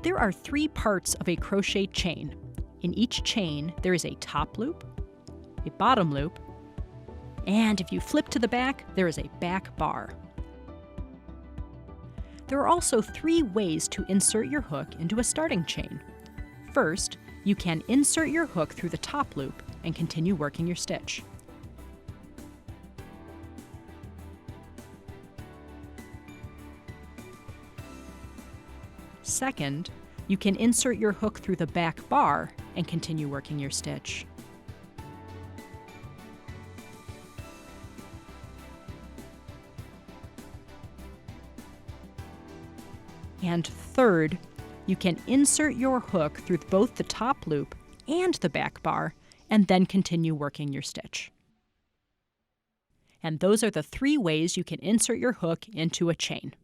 There are 3 parts of a crochet chain. In each chain, there is a top loop, a bottom loop, and if you flip to the back, there is a back bar. There are also 3 ways to insert your hook into a starting chain. First, you can insert your hook through the top loop and continue working your stitch. Second, you can insert your hook through the back bar and continue working your stitch. And third, you can insert your hook through both the top loop and the back bar and then continue working your stitch. And those are the 3 ways you can insert your hook into a chain.